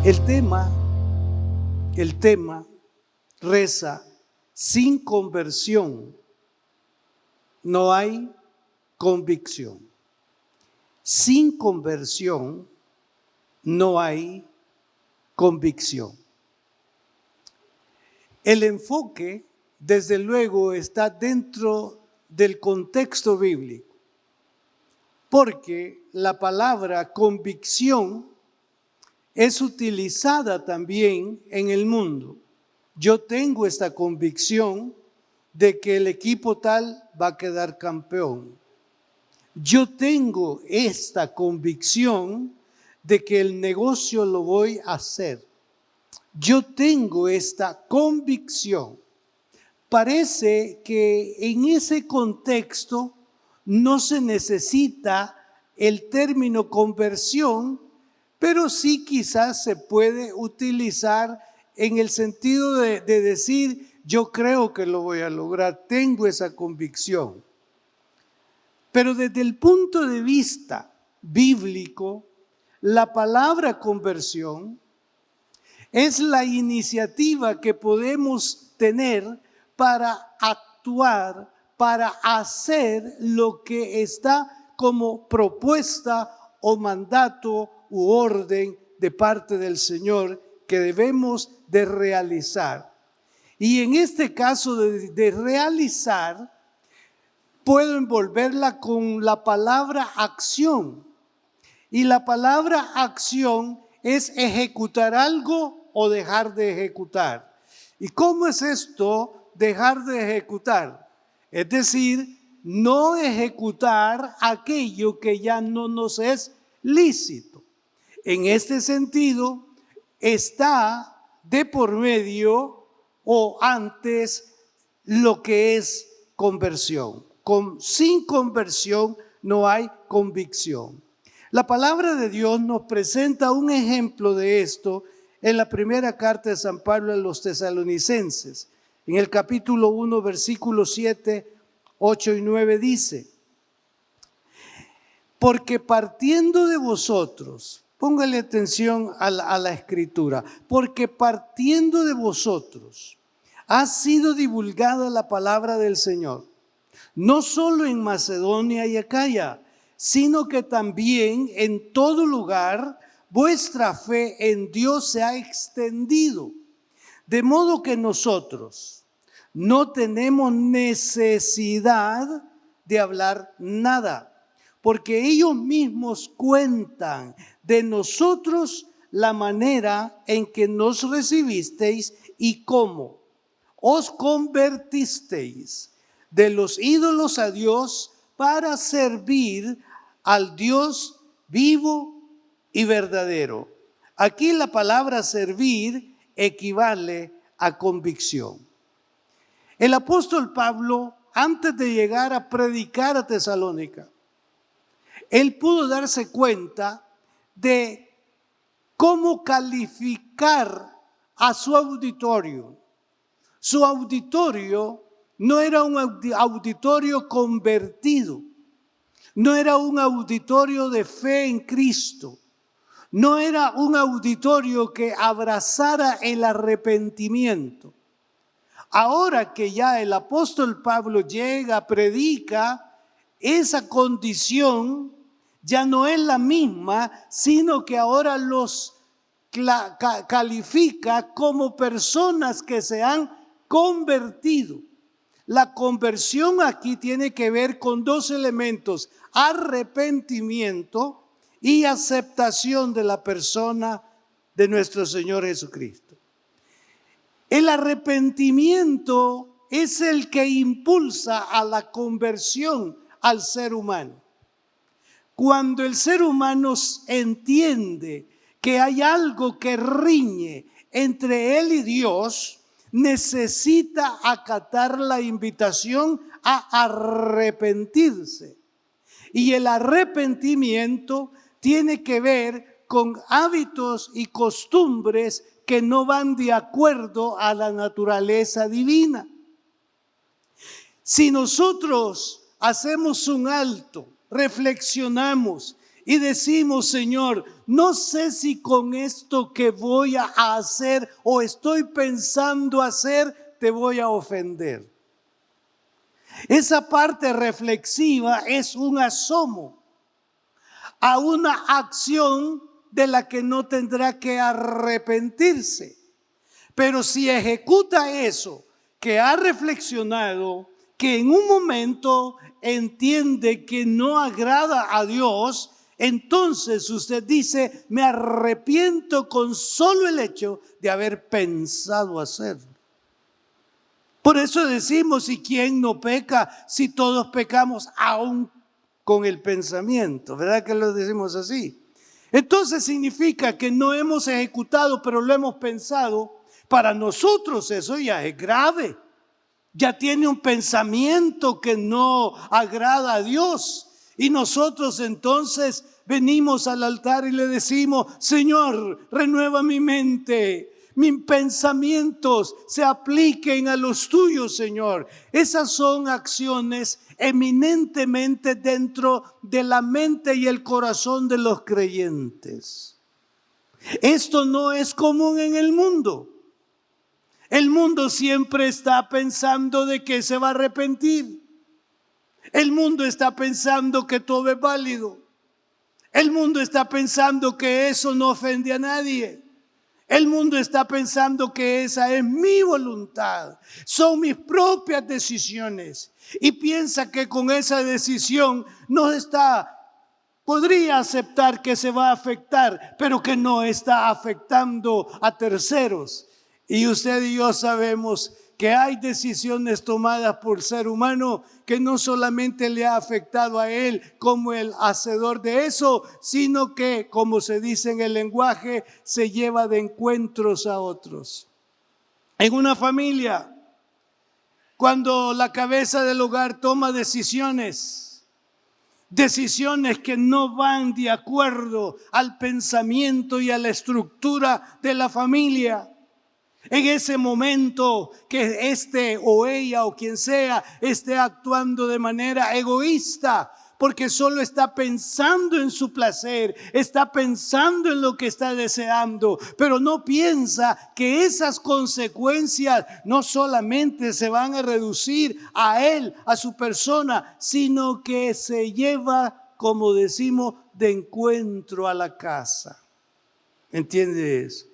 El tema reza: sin conversión no hay convicción. Sin conversión no hay convicción. El enfoque, desde luego, está dentro del contexto bíblico, porque la palabra convicción es utilizada también en el mundo. Yo tengo esta convicción de que el equipo tal va a quedar campeón. Yo tengo esta convicción de que el negocio lo voy a hacer. Yo tengo esta convicción. Parece que en ese contexto no se necesita el término conversión, pero sí quizás se puede utilizar en el sentido de decir: yo creo que lo voy a lograr, tengo esa convicción. Pero desde el punto de vista bíblico, la palabra conversión es la iniciativa que podemos tener para actuar, para hacer lo que está como propuesta o mandato u orden de parte del Señor que debemos de realizar. Y en este caso de realizar, puedo envolverla con la palabra acción. Y la palabra acción es ejecutar algo o dejar de ejecutar. ¿Y cómo es esto, dejar de ejecutar? Es decir, no ejecutar aquello que ya no nos es lícito. En este sentido, está de por medio o antes lo que es conversión. Sin conversión no hay convicción. La palabra de Dios nos presenta un ejemplo de esto en la primera carta de San Pablo a los Tesalonicenses. En el capítulo 1, versículos 7, 8 y 9 dice: porque partiendo de vosotros, póngale atención a la escritura, porque partiendo de vosotros ha sido divulgada la palabra del Señor, no solo en Macedonia y Acaya, sino que también en todo lugar vuestra fe en Dios se ha extendido, de modo que nosotros no tenemos necesidad de hablar nada, porque ellos mismos cuentan de nosotros la manera en que nos recibisteis y cómo os convertisteis de los ídolos a Dios para servir al Dios vivo y verdadero. Aquí la palabra servir equivale a convicción. El apóstol Pablo, antes de llegar a predicar a Tesalónica, él pudo darse cuenta de cómo calificar a su auditorio. Su auditorio no era un auditorio convertido, no era un auditorio de fe en Cristo, no era un auditorio que abrazara el arrepentimiento. Ahora que ya el apóstol Pablo llega, predica, esa condición ya no es la misma, sino que ahora los califica como personas que se han convertido. La conversión aquí tiene que ver con dos elementos: arrepentimiento y aceptación de la persona de nuestro Señor Jesucristo. El arrepentimiento es el que impulsa a la conversión al ser humano. Cuando el ser humano entiende que hay algo que riñe entre él y Dios, necesita acatar la invitación a arrepentirse. Y el arrepentimiento tiene que ver con hábitos y costumbres que no van de acuerdo a la naturaleza divina. Si nosotros hacemos un alto, reflexionamos y decimos, Señor, no sé si con esto que voy a hacer o estoy pensando hacer, te voy a ofender. Esa parte reflexiva es un asomo a una acción de la que no tendrá que arrepentirse. Pero si ejecuta eso, que ha reflexionado, que en un momento entiende que no agrada a Dios, entonces usted dice, me arrepiento con solo el hecho de haber pensado hacerlo. Por eso decimos, ¿y quién no peca si todos pecamos aún con el pensamiento? ¿Verdad que lo decimos así? Entonces significa que no hemos ejecutado, pero lo hemos pensado. Para nosotros eso ya es grave. Ya tiene un pensamiento que no agrada a Dios. Y nosotros entonces venimos al altar y le decimos, Señor, renueva mi mente. Mis pensamientos se apliquen a los tuyos, Señor. Esas son acciones eminentemente dentro de la mente y el corazón de los creyentes. Esto no es común en el mundo. El mundo siempre está pensando de que se va a arrepentir. El mundo está pensando que todo es válido. El mundo está pensando que eso no ofende a nadie. El mundo está pensando que esa es mi voluntad, son mis propias decisiones. Y piensa que con esa decisión podría aceptar que se va a afectar, pero que no está afectando a terceros. Y usted y yo sabemos que hay decisiones tomadas por el ser humano que no solamente le ha afectado a él como el hacedor de eso, sino que, como se dice en el lenguaje, se lleva de encuentros a otros. En una familia, cuando la cabeza del hogar toma decisiones que no van de acuerdo al pensamiento y a la estructura de la familia, en ese momento que este o ella o quien sea esté actuando de manera egoísta, porque solo está pensando en su placer, está pensando en lo que está deseando, pero no piensa que esas consecuencias no solamente se van a reducir a él, a su persona, sino que se lleva, como decimos, de encuentro a la casa. ¿Entiende eso?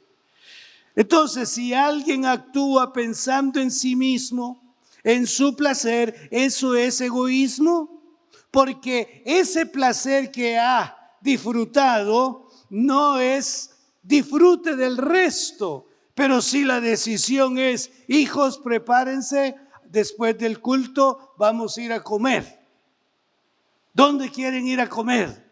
Entonces, si alguien actúa pensando en sí mismo, en su placer, ¿eso es egoísmo? Porque ese placer que ha disfrutado no es disfrute del resto. Pero si la decisión es, hijos, prepárense, después del culto vamos a ir a comer. ¿Dónde quieren ir a comer?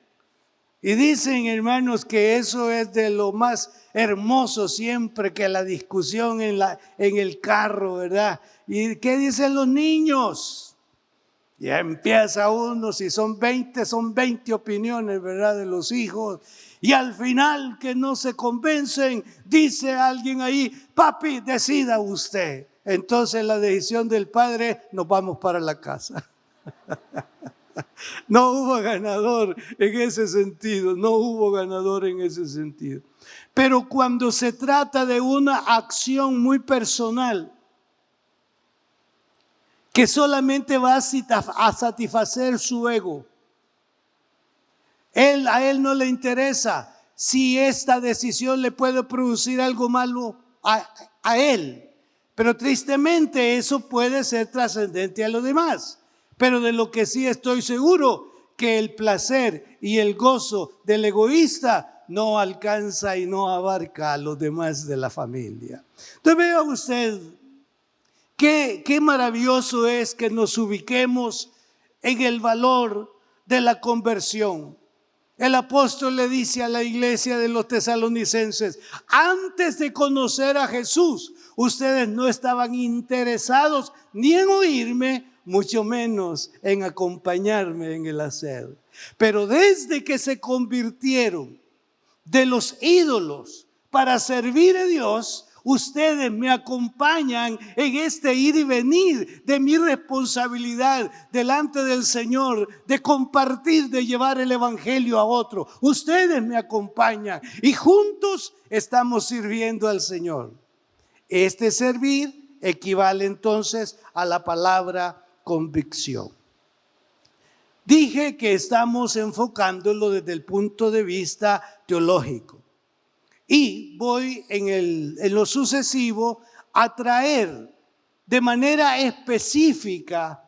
Y dicen, hermanos, que eso es de lo más hermoso siempre, que la discusión en el carro, ¿verdad? ¿Y qué dicen los niños? Ya empieza uno, si son 20 opiniones, ¿verdad? De los hijos. Y al final, que no se convencen, dice alguien ahí, papi, decida usted. Entonces la decisión del padre, nos vamos para la casa. No hubo ganador en ese sentido, no hubo ganador en ese sentido. Pero cuando se trata de una acción muy personal, que solamente va a satisfacer su ego, a él no le interesa si esta decisión le puede producir algo malo a él. Pero tristemente eso puede ser trascendente a los demás. Pero de lo que sí estoy seguro, que el placer y el gozo del egoísta no alcanza y no abarca a los demás de la familia. Entonces vea usted qué maravilloso es que nos ubiquemos en el valor de la conversión. El apóstol le dice a la iglesia de los tesalonicenses, antes de conocer a Jesús, ustedes no estaban interesados ni en oírme, mucho menos en acompañarme en el hacer. Pero desde que se convirtieron de los ídolos para servir a Dios, ustedes me acompañan en este ir y venir de mi responsabilidad delante del Señor, de compartir, de llevar el evangelio a otro. Ustedes me acompañan y juntos estamos sirviendo al Señor. Este servir equivale entonces a la palabra convicción. Dije que estamos enfocándolo desde el punto de vista teológico. Y voy en lo sucesivo a traer de manera específica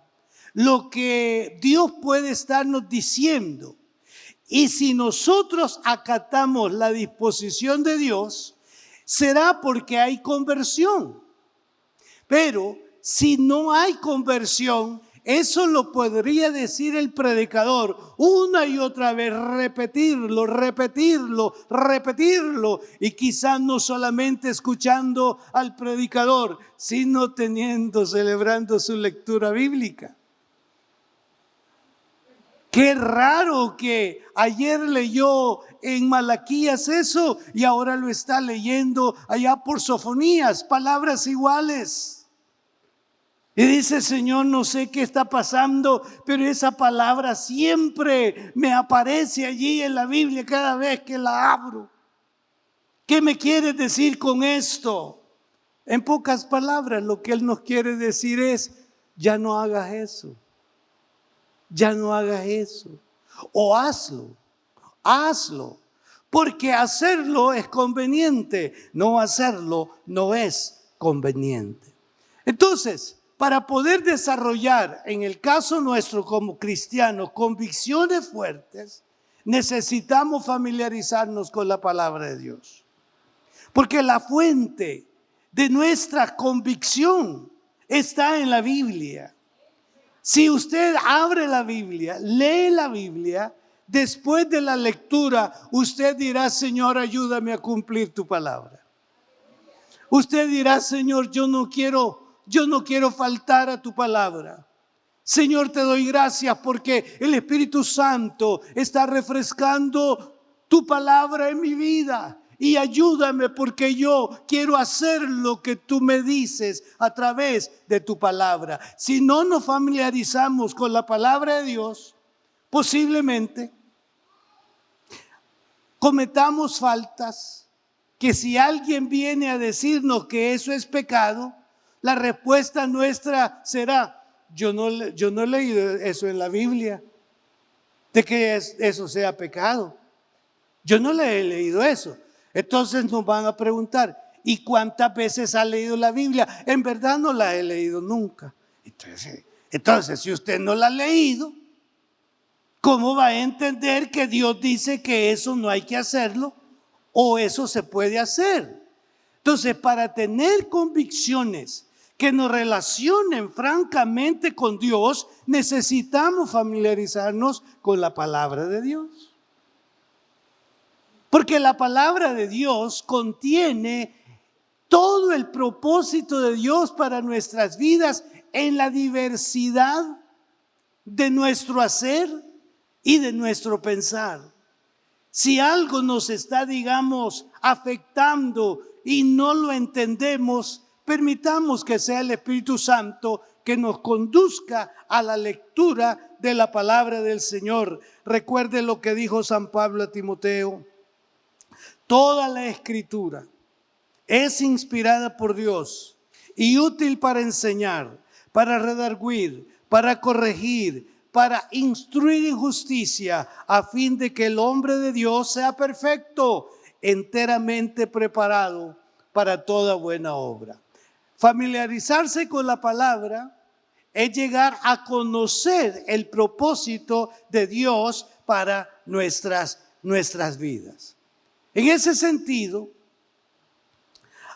lo que Dios puede estarnos diciendo. Y si nosotros acatamos la disposición de Dios, será porque hay conversión. Pero si no hay conversión, eso lo podría decir el predicador una y otra vez, repetirlo, y quizás no solamente escuchando al predicador, sino celebrando su lectura bíblica. Qué raro que ayer leyó en Malaquías eso y ahora lo está leyendo allá por Sofonías, palabras iguales. Y dice, Señor, no sé qué está pasando, pero esa palabra siempre me aparece allí en la Biblia cada vez que la abro. ¿Qué me quieres decir con esto? En pocas palabras, lo que Él nos quiere decir es, ya no hagas eso. Ya no hagas eso. O hazlo. Porque hacerlo es conveniente, no hacerlo no es conveniente. Entonces, para poder desarrollar, en el caso nuestro como cristianos, convicciones fuertes, necesitamos familiarizarnos con la palabra de Dios. Porque la fuente de nuestra convicción está en la Biblia. Si usted abre la Biblia, lee la Biblia, después de la lectura, usted dirá, Señor, ayúdame a cumplir tu palabra. Usted dirá, Señor, yo no quiero faltar a tu palabra. Señor, te doy gracias porque el Espíritu Santo está refrescando tu palabra en mi vida. Y ayúdame porque yo quiero hacer lo que tú me dices a través de tu palabra. Si no nos familiarizamos con la palabra de Dios, posiblemente cometamos faltas que si alguien viene a decirnos que eso es pecado, la respuesta nuestra será, yo no he leído eso en la Biblia, de que eso sea pecado. Yo no le he leído eso. Entonces nos van a preguntar, ¿y cuántas veces ha leído la Biblia? En verdad no la he leído nunca. Entonces, si usted no la ha leído, ¿cómo va a entender que Dios dice que eso no hay que hacerlo o eso se puede hacer? Entonces, para tener convicciones que nos relacionen francamente con Dios, necesitamos familiarizarnos con la palabra de Dios. Porque la palabra de Dios contiene todo el propósito de Dios para nuestras vidas en la diversidad de nuestro hacer y de nuestro pensar. Si algo nos está, afectando y no lo entendemos, permitamos que sea el Espíritu Santo que nos conduzca a la lectura de la palabra del Señor. Recuerde lo que dijo San Pablo a Timoteo. Toda la Escritura es inspirada por Dios y útil para enseñar, para redarguir, para corregir, para instruir en justicia, a fin de que el hombre de Dios sea perfecto, enteramente preparado para toda buena obra. Familiarizarse con la palabra es llegar a conocer el propósito de Dios para nuestras vidas. En ese sentido,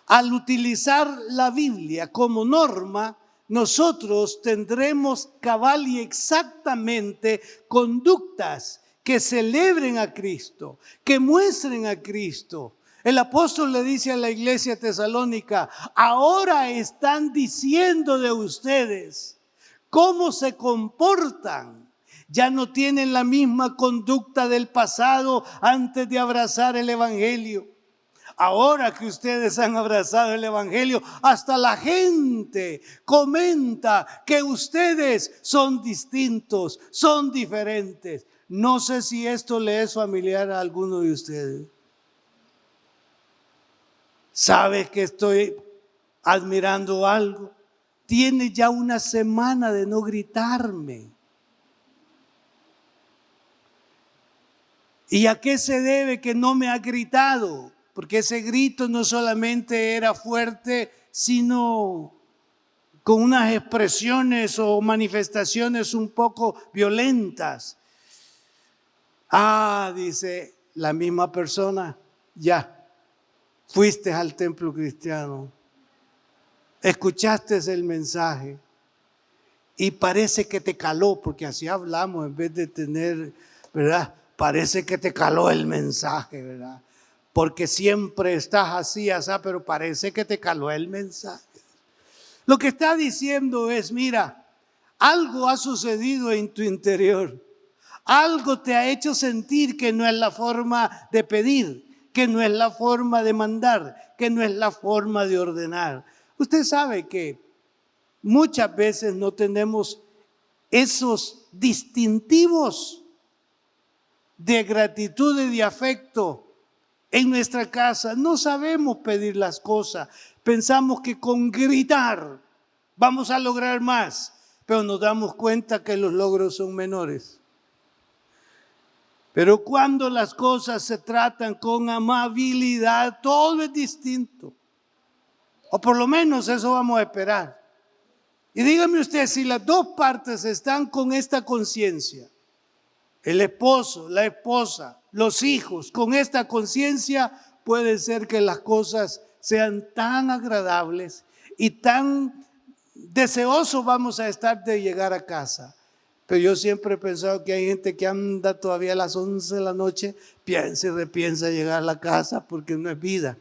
al utilizar la Biblia como norma, nosotros tendremos cabal y exactamente conductas que celebren a Cristo, que muestren a Cristo. El apóstol le dice a la iglesia tesalónica, ahora están diciendo de ustedes cómo se comportan. Ya no tienen la misma conducta del pasado antes de abrazar el evangelio. Ahora que ustedes han abrazado el Evangelio, hasta la gente comenta que ustedes son distintos, son diferentes. No sé si esto le es familiar a alguno de ustedes. ¿Sabe que estoy admirando algo? Tiene ya una semana de no gritarme. ¿Y a qué se debe que no me ha gritado? Porque ese grito no solamente era fuerte, sino con unas expresiones o manifestaciones un poco violentas. Dice la misma persona, ya, fuiste al templo cristiano, escuchaste el mensaje y parece que te caló, porque así hablamos en vez de tener, ¿verdad? Parece que te caló el mensaje, ¿verdad? Porque siempre estás así, pero parece que te caló el mensaje. Lo que está diciendo es, mira, algo ha sucedido en tu interior. Algo te ha hecho sentir que no es la forma de pedir, que no es la forma de mandar, que no es la forma de ordenar. Usted sabe que muchas veces no tenemos esos distintivos de gratitud y de afecto en nuestra casa. No sabemos pedir las cosas. Pensamos que con gritar vamos a lograr más, pero nos damos cuenta que los logros son menores. Pero cuando las cosas se tratan con amabilidad, todo es distinto. O por lo menos eso vamos a esperar. Y dígame usted, si las dos partes están con esta conciencia, el esposo, la esposa, los hijos, con esta conciencia, puede ser que las cosas sean tan agradables y tan deseosos vamos a estar de llegar a casa. Pero yo siempre he pensado que hay gente que anda todavía a las 11 de la noche, piensa y repiensa llegar a la casa porque no es vida.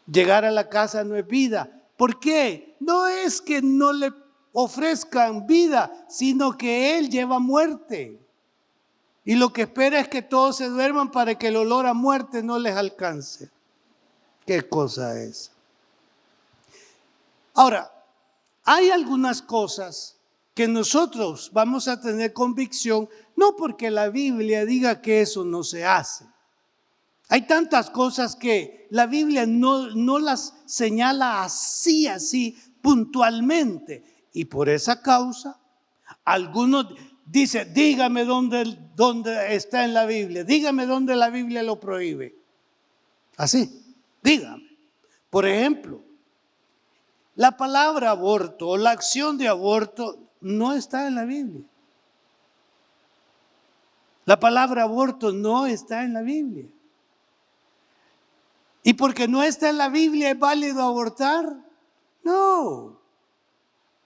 Llegar a la casa no es vida. ¿Por qué? No es que no le ofrezcan vida, sino que Él lleva muerte. Y lo que espera es que todos se duerman para que el olor a muerte no les alcance. ¿Qué cosa es? Ahora, hay algunas cosas que nosotros vamos a tener convicción, no porque la Biblia diga que eso no se hace. Hay tantas cosas que la Biblia no las señala así puntualmente. Y por esa causa, algunos dicen, dígame dónde está en la Biblia, dígame dónde la Biblia lo prohíbe. Así, dígame. Por ejemplo, la palabra aborto o la acción de aborto no está en la Biblia. La palabra aborto no está en la Biblia. ¿Y porque no está en la Biblia es válido abortar? No.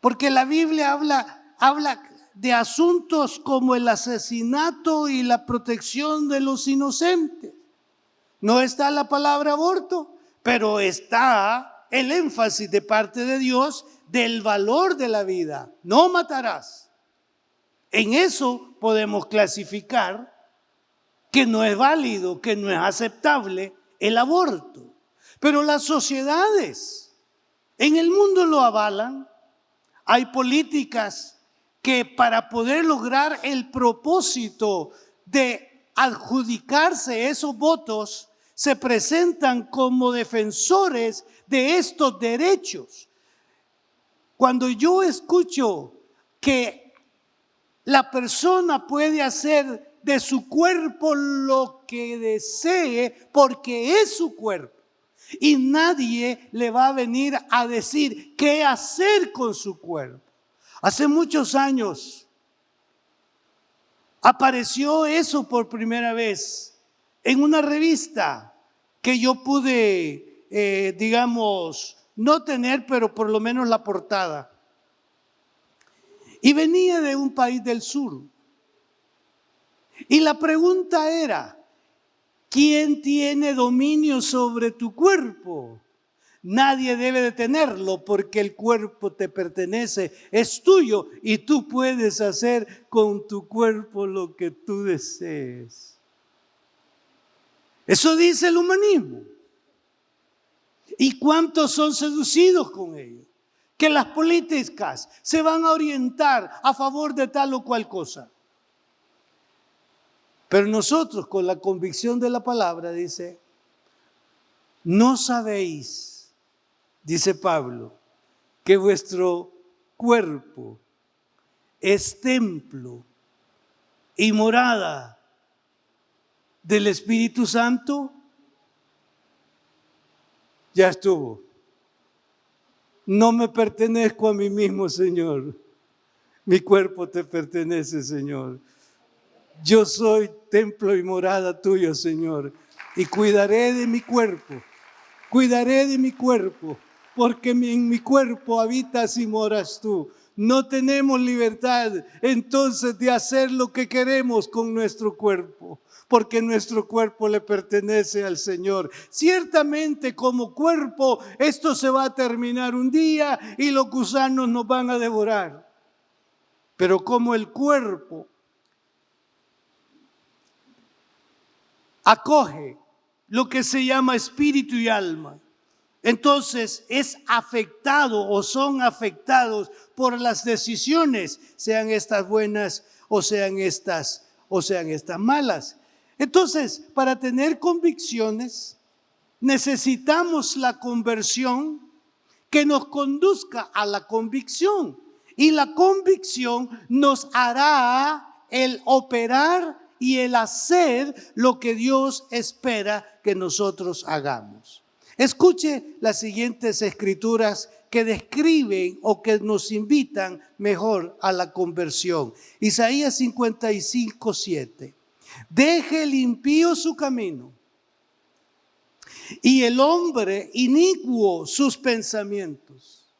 Porque la Biblia habla de asuntos como el asesinato y la protección de los inocentes. No está la palabra aborto, pero está el énfasis de parte de Dios del valor de la vida. No matarás. En eso podemos clasificar que no es válido, que no es aceptable el aborto. Pero las sociedades en el mundo lo avalan. Hay políticas que para poder lograr el propósito de adjudicarse esos votos se presentan como defensores de estos derechos. Cuando yo escucho que la persona puede hacer de su cuerpo lo que desee porque es su cuerpo y nadie le va a venir a decir qué hacer con su cuerpo. Hace muchos años apareció eso por primera vez en una revista que yo pude, no tener, pero por lo menos la portada. Y venía de un país del sur. Y la pregunta era, ¿quién tiene dominio sobre tu cuerpo? Nadie debe de tenerlo porque el cuerpo te pertenece, es tuyo y tú puedes hacer con tu cuerpo lo que tú desees. Eso dice el humanismo. ¿Y cuántos son seducidos con ello? Que las políticas se van a orientar a favor de tal o cual cosa. Pero nosotros, con la convicción de la palabra, dice, no sabéis, dice Pablo, que vuestro cuerpo es templo y morada del Espíritu Santo. Ya estuvo. No me pertenezco a mí mismo, Señor. Mi cuerpo te pertenece, Señor. Yo soy templo y morada tuyo, Señor. Y cuidaré de mi cuerpo. Cuidaré de mi cuerpo. Porque en mi cuerpo habitas y moras tú. No tenemos libertad entonces de hacer lo que queremos con nuestro cuerpo, porque nuestro cuerpo le pertenece al Señor. Ciertamente como cuerpo esto se va a terminar un día y los gusanos nos van a devorar. Pero como el cuerpo acoge lo que se llama espíritu y alma, entonces es afectado o son afectados por las decisiones, sean estas buenas o sean estas malas. Entonces, para tener convicciones, necesitamos la conversión que nos conduzca a la convicción. Y la convicción nos hará el operar y el hacer lo que Dios espera que nosotros hagamos. Escuche las siguientes escrituras que describen o que nos invitan mejor a la conversión. Isaías 55, 7. Deje el impío su camino y el hombre inicuo sus pensamientos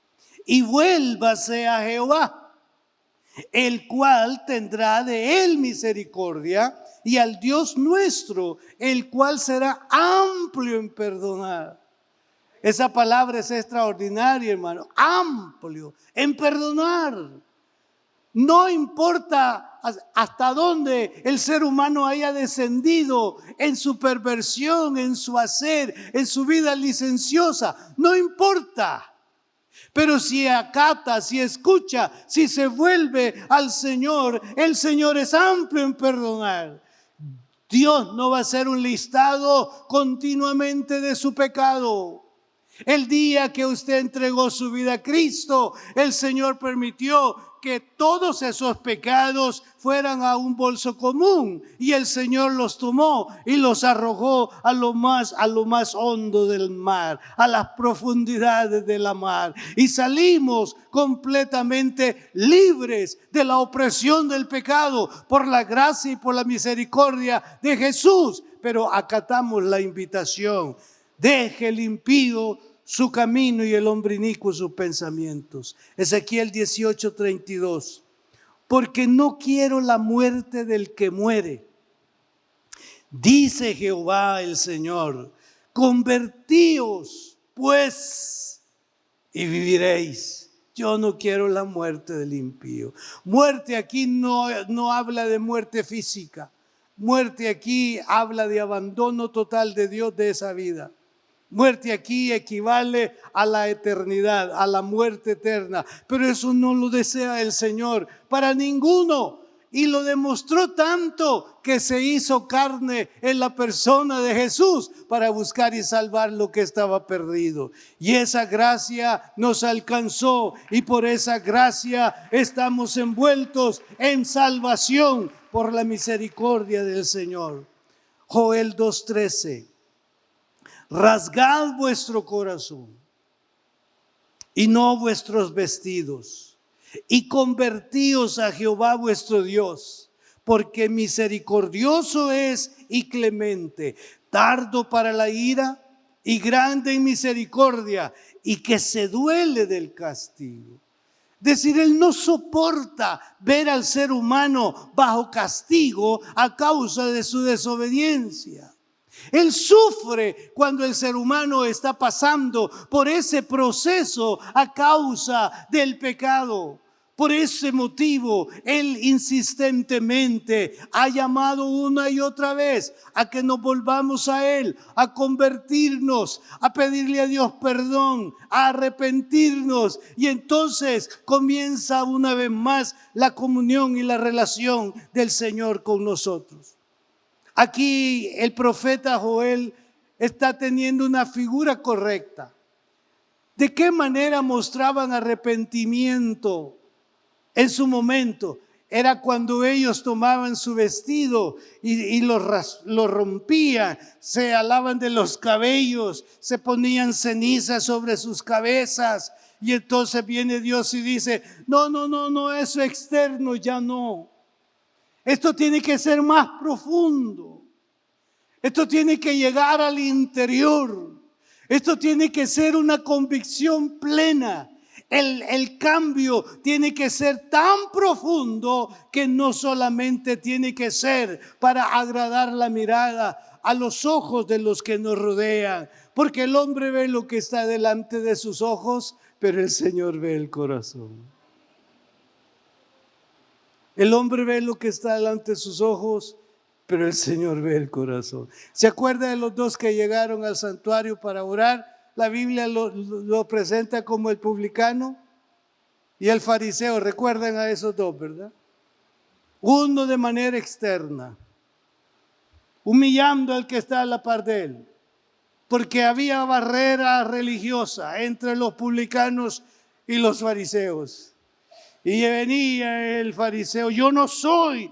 y vuélvase a Jehová, el cual tendrá de él misericordia, y al Dios nuestro, el cual será amplio en perdonar. Esa palabra es extraordinaria, hermano. Amplio en perdonar. No importa hasta dónde el ser humano haya descendido en su perversión, en su hacer, en su vida licenciosa. No importa. Pero si acata, si escucha, si se vuelve al Señor, el Señor es amplio en perdonar. Dios no va a hacer un listado continuamente de su pecado. El día que usted entregó su vida a Cristo, el Señor permitió que todos esos pecados fueran a un bolso común, y el Señor los tomó y los arrojó a lo más hondo del mar, a las profundidades de la mar, y salimos completamente libres de la opresión del pecado por la gracia y por la misericordia de Jesús. Pero acatamos la invitación: deje el impío su camino y el hombre inicuo sus pensamientos. Ezequiel 18:32. Porque no quiero la muerte del que muere, dice Jehová el Señor. Convertíos pues y viviréis. Yo no quiero la muerte del impío. Muerte aquí no habla de muerte física. Muerte aquí habla de abandono total de Dios de esa vida. Muerte aquí equivale a la eternidad, a la muerte eterna. Pero eso no lo desea el Señor para ninguno. Y lo demostró tanto que se hizo carne en la persona de Jesús para buscar y salvar lo que estaba perdido. Y esa gracia nos alcanzó, y por esa gracia estamos envueltos en salvación por la misericordia del Señor. Joel 2:13. Rasgad vuestro corazón y no vuestros vestidos, y convertíos a Jehová vuestro Dios, porque misericordioso es y clemente, tardo para la ira y grande en misericordia, y que se duele del castigo. Es decir, Él no soporta ver al ser humano bajo castigo a causa de su desobediencia. Él sufre cuando el ser humano está pasando por ese proceso a causa del pecado. Por ese motivo, Él insistentemente ha llamado una y otra vez a que nos volvamos a Él, a convertirnos, a pedirle a Dios perdón, a arrepentirnos. Y entonces comienza una vez más la comunión y la relación del Señor con nosotros. Aquí el profeta Joel está teniendo una figura correcta. ¿De qué manera mostraban arrepentimiento en su momento? Era cuando ellos tomaban su vestido y lo rompían, se alaban de los cabellos, se ponían cenizas sobre sus cabezas. Y entonces viene Dios y dice, no, eso externo ya no. Esto tiene que ser más profundo. Esto tiene que llegar al interior. Esto tiene que ser una convicción plena. El cambio tiene que ser tan profundo que no solamente tiene que ser para agradar la mirada a los ojos de los que nos rodean. Porque el hombre ve lo que está delante de sus ojos, pero el Señor ve el corazón. El hombre ve lo que está delante de sus ojos, pero el Señor ve el corazón. ¿Se acuerda de los dos que llegaron al santuario para orar? La Biblia lo presenta como el publicano y el fariseo. Recuerdan a esos dos, ¿verdad? Uno de manera externa, humillando al que está a la par de él, porque había barrera religiosa entre los publicanos y los fariseos. Y venía el fariseo, yo no soy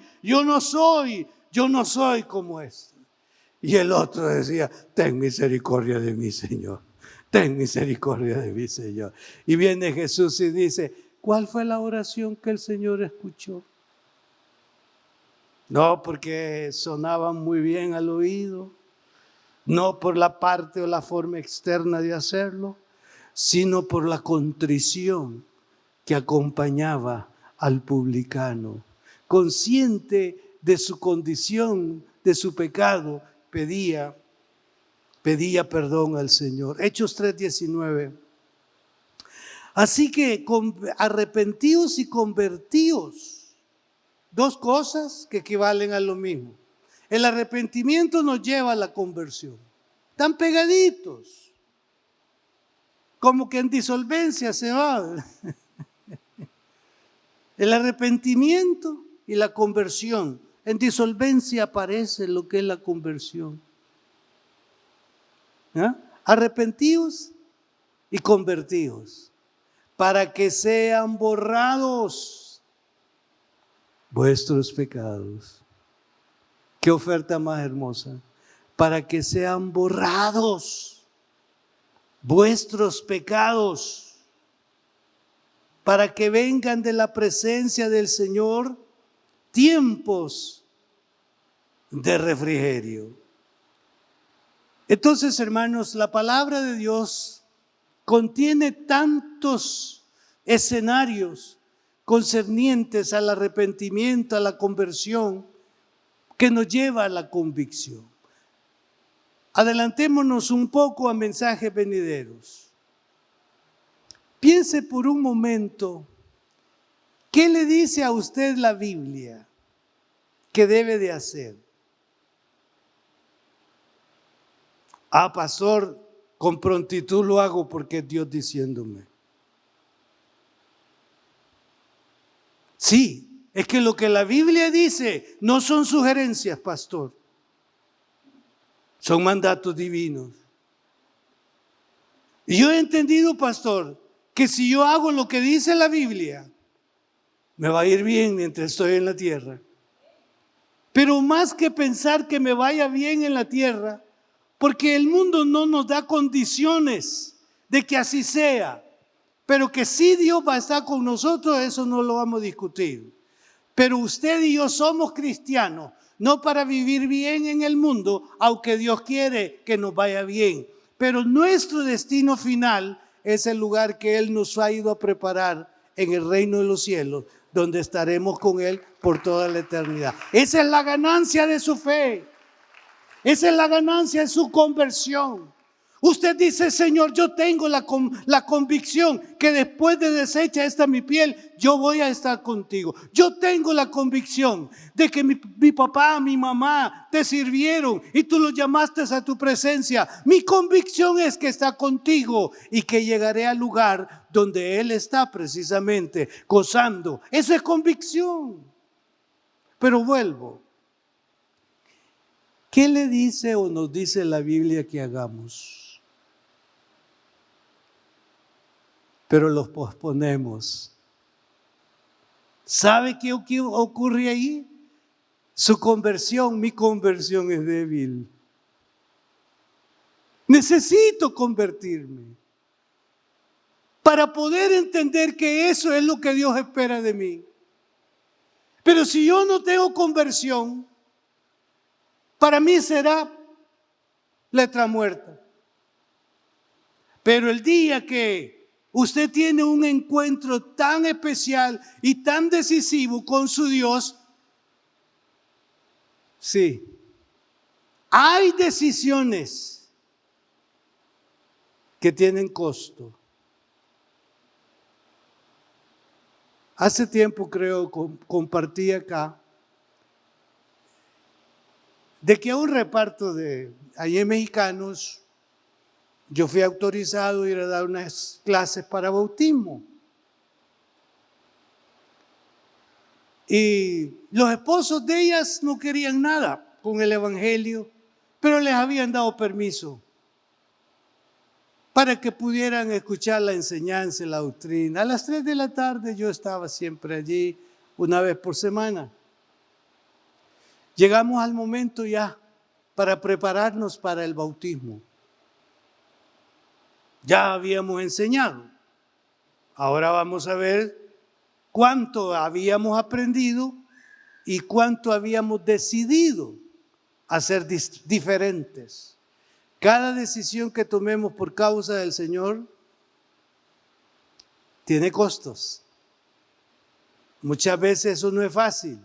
como este. Y el otro decía, ten misericordia de mí, Señor. Ten misericordia de mí, Señor. Y viene Jesús y dice, ¿cuál fue la oración que el Señor escuchó? No porque sonaban muy bien al oído, no por la parte o la forma externa de hacerlo, sino por la contrición que acompañaba al publicano. Consciente de su condición, de su pecado, pedía perdón al Señor. Hechos 3:19. Así que arrepentíos y convertíos, dos cosas que equivalen a lo mismo. El arrepentimiento nos lleva a la conversión. Están pegaditos, como que en disolvencia se va. El arrepentimiento y la conversión. En disolvencia aparece lo que es la conversión. Arrepentíos y convertíos, para que sean borrados vuestros pecados. Qué oferta más hermosa. Para que sean borrados vuestros pecados, para que vengan de la presencia del Señor tiempos de refrigerio. Entonces, hermanos, la palabra de Dios contiene tantos escenarios concernientes al arrepentimiento, a la conversión, que nos lleva a la convicción. Adelantémonos un poco a mensajes venideros. Piense por un momento, ¿qué le dice a usted la Biblia que debe de hacer? Pastor, con prontitud lo hago porque es Dios diciéndome. Sí, es que lo que la Biblia dice no son sugerencias, pastor. Son mandatos divinos. Y yo he entendido, pastor, que si yo hago lo que dice la Biblia, me va a ir bien mientras estoy en la tierra. Pero más que pensar que me vaya bien en la tierra, porque el mundo no nos da condiciones de que así sea, pero que sí Dios va a estar con nosotros, eso no lo vamos a discutir. Pero usted y yo somos cristianos, no para vivir bien en el mundo, aunque Dios quiere que nos vaya bien. Pero nuestro destino final es el lugar que Él nos ha ido a preparar en el reino de los cielos, donde estaremos con Él por toda la eternidad. Esa es la ganancia de su fe. Esa es la ganancia de su conversión. Usted dice, Señor, yo tengo la convicción que después de deshecha esta mi piel, yo voy a estar contigo. Yo tengo la convicción de que mi papá, mi mamá te sirvieron y tú los llamaste a tu presencia. Mi convicción es que está contigo y que llegaré al lugar donde Él está precisamente gozando. Eso es convicción. Pero vuelvo. ¿Qué le dice o nos dice la Biblia que hagamos? Pero los posponemos. ¿Sabe qué ocurre ahí? Su conversión, mi conversión es débil. Necesito convertirme para poder entender que eso es lo que Dios espera de mí. Pero si yo no tengo conversión, para mí será letra muerta. Pero el día que usted tiene un encuentro tan especial y tan decisivo con su Dios, sí, hay decisiones que tienen costo. Hace tiempo creo compartí acá de que a un reparto de allí mexicanos yo fui autorizado a ir a dar unas clases para bautismo. Y los esposos de ellas no querían nada con el evangelio, pero les habían dado permiso para que pudieran escuchar la enseñanza y la doctrina. A las 3 de la tarde yo estaba siempre allí, una vez por semana. Llegamos al momento ya para prepararnos para el bautismo. Ya habíamos enseñado. Ahora vamos a ver cuánto habíamos aprendido y cuánto habíamos decidido hacer diferentes. Cada decisión que tomemos por causa del Señor tiene costos. Muchas veces eso no es fácil.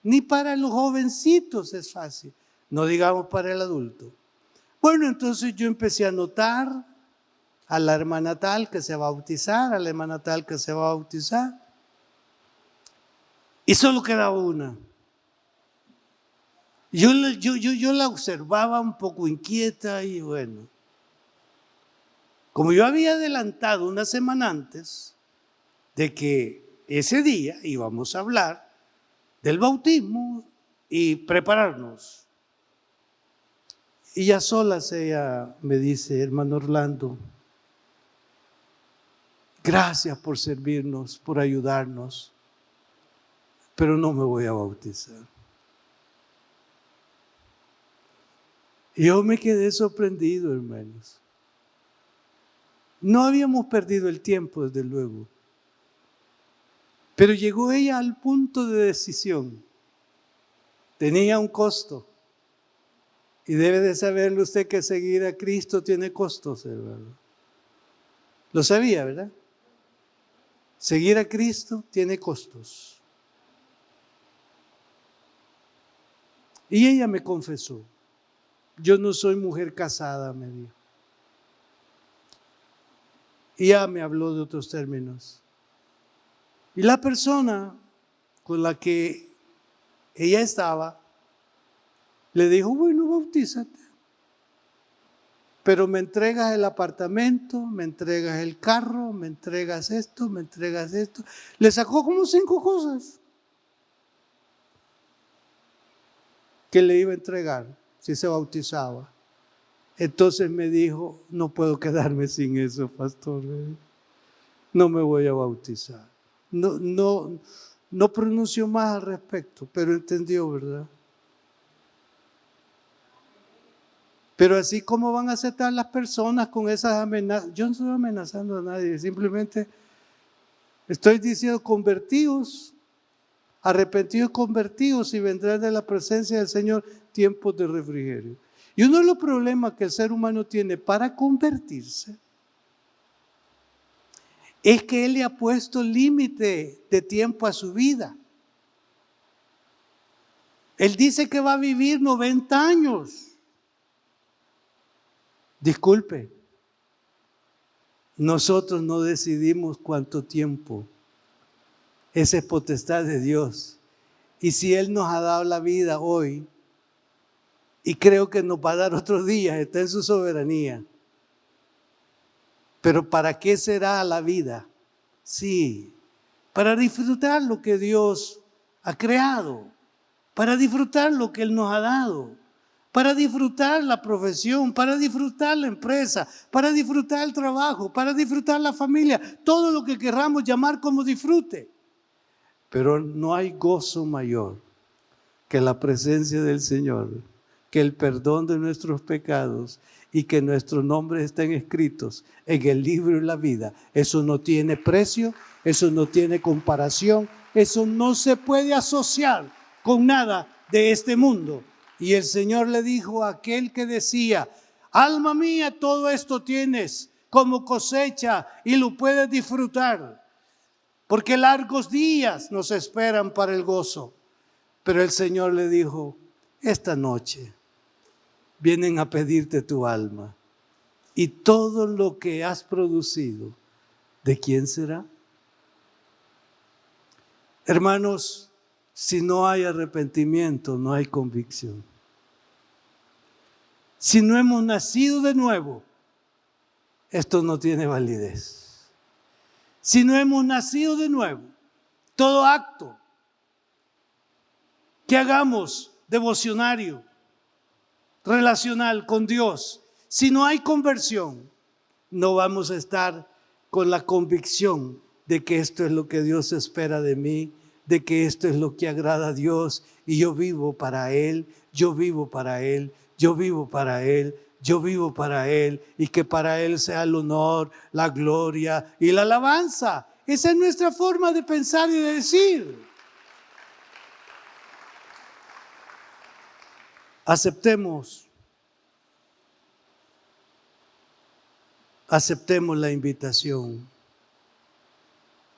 Ni para los jovencitos es fácil. No digamos para el adulto. Bueno, entonces yo empecé a notar a la hermana tal que se va a bautizar, a la hermana tal que se va a bautizar. Y solo quedaba una. Yo la observaba un poco inquieta y bueno. Como yo había adelantado una semana antes de que ese día íbamos a hablar del bautismo y prepararnos. Y ya solas ella me dice, hermano Orlando, gracias por servirnos, por ayudarnos, pero no me voy a bautizar. Y yo me quedé sorprendido, hermanos. No habíamos perdido el tiempo, desde luego. Pero llegó ella al punto de decisión. Tenía un costo. Y debe de saberlo usted que seguir a Cristo tiene costos, hermano. Lo sabía, ¿verdad? Seguir a Cristo tiene costos. Y ella me confesó. Yo no soy mujer casada, me dijo. Y ya me habló de otros términos. Y la persona con la que ella estaba, le dijo, bueno, bautízate. Pero me entregas el apartamento, me entregas el carro, me entregas esto, me entregas esto. Le sacó como 5 cosas que le iba a entregar si se bautizaba. Entonces me dijo, no puedo quedarme sin eso, pastor. No me voy a bautizar. No pronunció más al respecto, pero entendió, ¿verdad? Pero así como van a aceptar las personas con esas amenazas, yo no estoy amenazando a nadie, simplemente estoy diciendo convertidos, arrepentidos, convertidos y vendrán de la presencia del Señor tiempos de refrigerio. Y uno de los problemas que el ser humano tiene para convertirse es que Él le ha puesto límite de tiempo a su vida. Él dice que va a vivir 90 años. Disculpe, nosotros no decidimos cuánto tiempo. Esa es potestad de Dios. Y si Él nos ha dado la vida hoy, y creo que nos va a dar otros días, está en su soberanía. Pero ¿para qué será la vida? Sí, para disfrutar lo que Dios ha creado, para disfrutar lo que Él nos ha dado, para disfrutar la profesión, para disfrutar la empresa, para disfrutar el trabajo, para disfrutar la familia, todo lo que querramos llamar como disfrute. Pero no hay gozo mayor que la presencia del Señor, que el perdón de nuestros pecados y que nuestros nombres estén escritos en el libro de la vida. Eso no tiene precio, eso no tiene comparación, eso no se puede asociar con nada de este mundo. Y el Señor le dijo a aquel que decía, alma mía, todo esto tienes como cosecha y lo puedes disfrutar, porque largos días nos esperan para el gozo. Pero el Señor le dijo, esta noche vienen a pedirte tu alma y todo lo que has producido, ¿de quién será? Hermanos, si no hay arrepentimiento, no hay convicción. Si no hemos nacido de nuevo, esto no tiene validez. Si no hemos nacido de nuevo, todo acto que hagamos devocionario, relacional con Dios, si no hay conversión, no vamos a estar con la convicción de que esto es lo que Dios espera de mí, de que esto es lo que agrada a Dios y yo vivo para Él, yo vivo para Él, yo vivo para Él, yo vivo para Él y que para Él sea el honor, la gloria y la alabanza. Esa es nuestra forma de pensar y de decir. Aceptemos la invitación.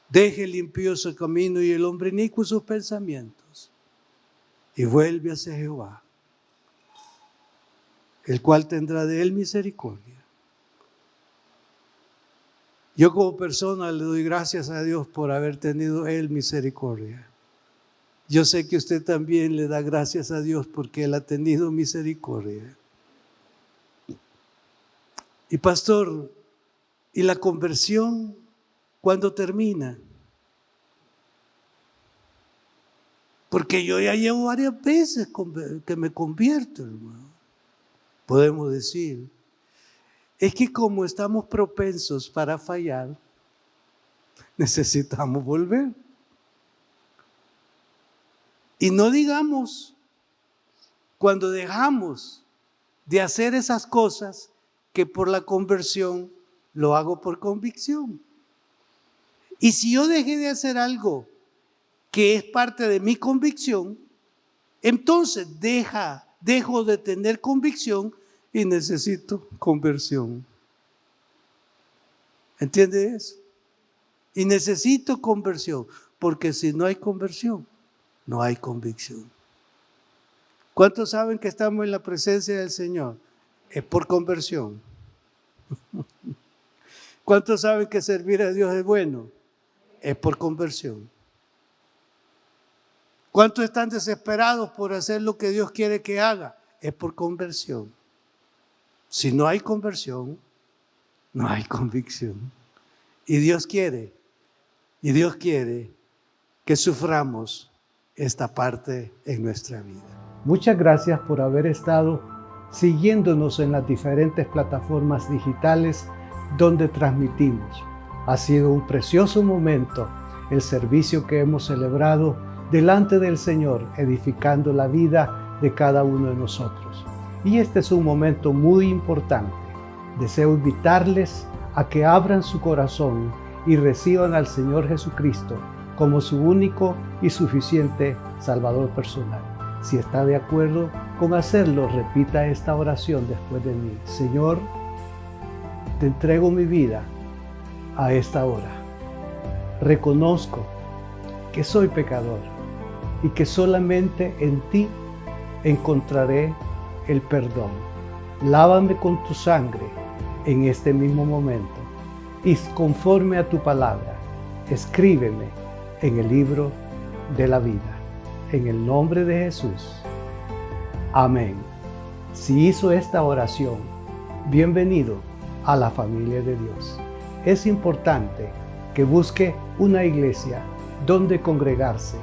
Deje el impío su camino y el hombre inicuo sus pensamientos y vuelve hacia Jehová, el cual tendrá de él misericordia. Yo como persona le doy gracias a Dios por haber tenido Él misericordia. Yo sé que usted también le da gracias a Dios porque Él ha tenido misericordia. Y pastor, ¿y la conversión cuándo termina? Porque yo ya llevo varias veces que me convierto, hermano. Podemos decir, es que como estamos propensos para fallar, necesitamos volver. Y no digamos, cuando dejamos de hacer esas cosas, que por la conversión lo hago por convicción. Y si yo dejé de hacer algo que es parte de mi convicción, entonces dejo de tener convicción y necesito conversión. ¿Entiende eso? Y necesito conversión, porque si no hay conversión, no hay convicción. ¿Cuántos saben que estamos en la presencia del Señor? Es por conversión. ¿Cuántos saben que servir a Dios es bueno? Es por conversión. ¿Cuántos están desesperados por hacer lo que Dios quiere que haga? Es por conversión. Si no hay conversión, no hay convicción. Y Dios quiere que suframos esta parte en nuestra vida. Muchas gracias por haber estado siguiéndonos en las diferentes plataformas digitales donde transmitimos. Ha sido un precioso momento el servicio que hemos celebrado delante del Señor, edificando la vida de cada uno de nosotros. Y este es un momento muy importante. Deseo invitarles a que abran su corazón y reciban al Señor Jesucristo como su único y suficiente Salvador personal. Si está de acuerdo con hacerlo, repita esta oración después de mí. Señor, te entrego mi vida a esta hora. Reconozco que soy pecador y que solamente en ti encontraré el perdón. Lávame con tu sangre en este mismo momento y conforme a tu palabra, escríbeme en el libro de la vida. En el nombre de Jesús. Amén. Si hizo esta oración, bienvenido a la familia de Dios. Es importante que busque una iglesia donde congregarse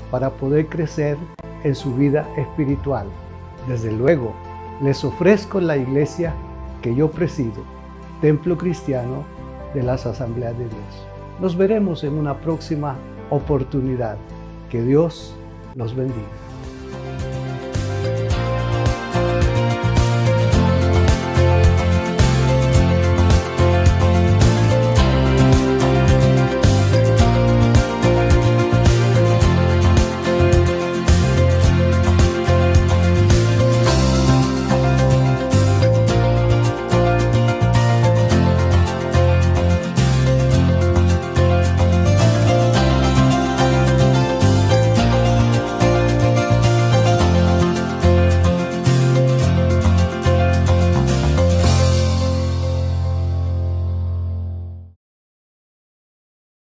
para poder crecer en su vida espiritual. Desde luego, les ofrezco la iglesia que yo presido, Templo Cristiano de las Asambleas de Dios. Nos veremos en una próxima oportunidad. Que Dios los bendiga.